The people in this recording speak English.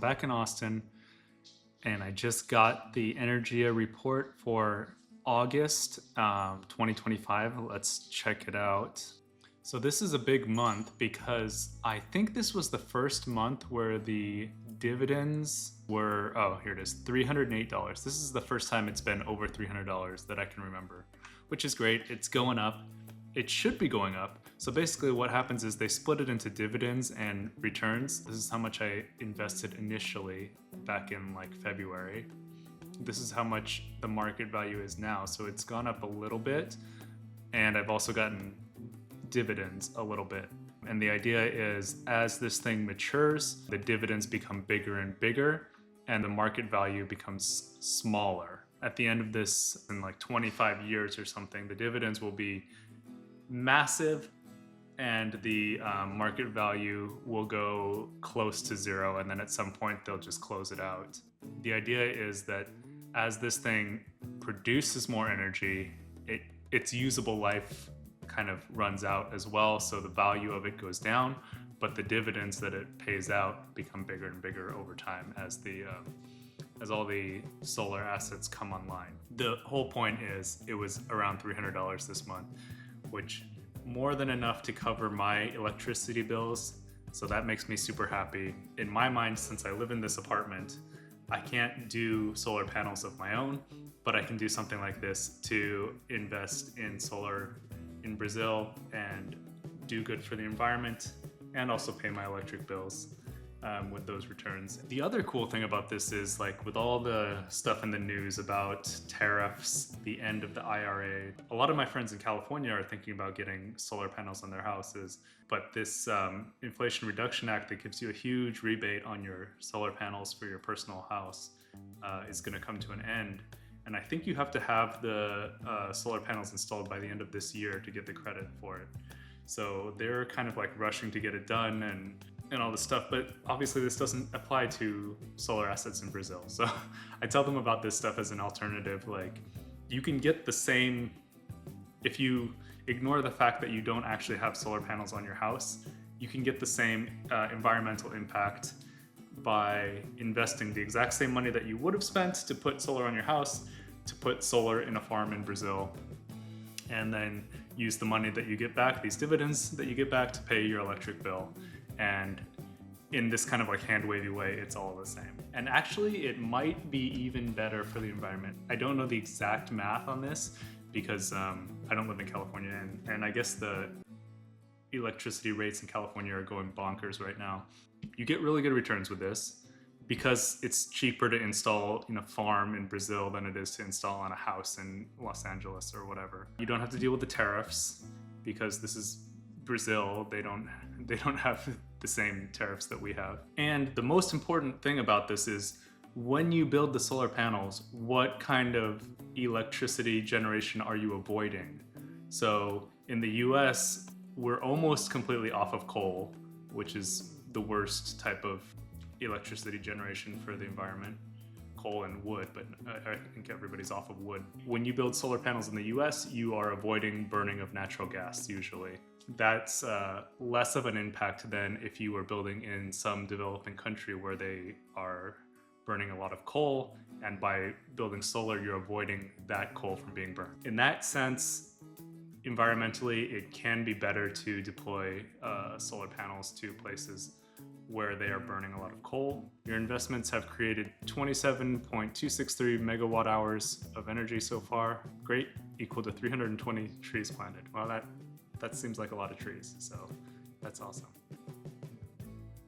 Back in Austin, and I just got the Energea report for August 2025. Let's check it out. So this is a big month because I think this was the first month where the dividends were, oh, here it is, $308. This is the first time it's been over $300 that I can remember, which is great. It's going up. It should be going up. So basically what happens is they split it into dividends and returns. This is how much I invested initially back in like February. This is how much the market value is now. So it's gone up a little bit, and I've also gotten dividends a little bit. And the idea is as this thing matures, the dividends become bigger and bigger and the market value becomes smaller. At the end of this, in like 25 years or something, the dividends will be massive and the market value will go close to zero, and then at some point they'll just close it out. The idea is that as this thing produces more energy, its usable life kind of runs out as well, so the value of it goes down, but the dividends that it pays out become bigger and bigger over time as all the solar assets come online. The whole point is it was around $300 this month, which more than enough to cover my electricity bills. So that makes me super happy. In my mind, since I live in this apartment, I can't do solar panels of my own, but I can do something like this to invest in solar in Brazil and do good for the environment and also pay my electric bills with those returns. The other cool thing about this is, like, with all the stuff in the news about tariffs, the end of the IRA, a lot of my friends in California are thinking about getting solar panels on their houses, but this Inflation Reduction Act that gives you a huge rebate on your solar panels for your personal house is going to come to an end. And I think you have to have the solar panels installed by the end of this year to get the credit for it. So they're kind of like rushing to get it done and all this stuff, but obviously this doesn't apply to solar assets in Brazil. So I tell them about this stuff as an alternative. Like, you can get the same, if you ignore the fact that you don't actually have solar panels on your house, you can get the same environmental impact by investing the exact same money that you would have spent to put solar on your house, to put solar in a farm in Brazil, and then use the money that you get back, these dividends that you get back, to pay your electric bill. And in this kind of like hand-wavy way, it's all the same. And actually, it might be even better for the environment. I don't know the exact math on this because I don't live in California, and I guess the electricity rates in California are going bonkers right now. You get really good returns with this because it's cheaper to install in a farm in Brazil than it is to install on a house in Los Angeles or whatever. You don't have to deal with the tariffs because this is Brazil. They don't have the same tariffs that we have. And the most important thing about this is when you build the solar panels, what kind of electricity generation are you avoiding? So in the US, we're almost completely off of coal, which is the worst type of electricity generation for the environment. Coal and wood, but I think everybody's off of wood. When you build solar panels in the US, you are avoiding burning of natural gas usually. That's less of an impact than if you were building in some developing country where they are burning a lot of coal, and by building solar, you're avoiding that coal from being burned. In that sense, environmentally, it can be better to deploy solar panels to places where they are burning a lot of coal. Your investments have created 27.263 megawatt hours of energy so far. Great, equal to 320 trees planted. Well, that seems like a lot of trees, so that's awesome.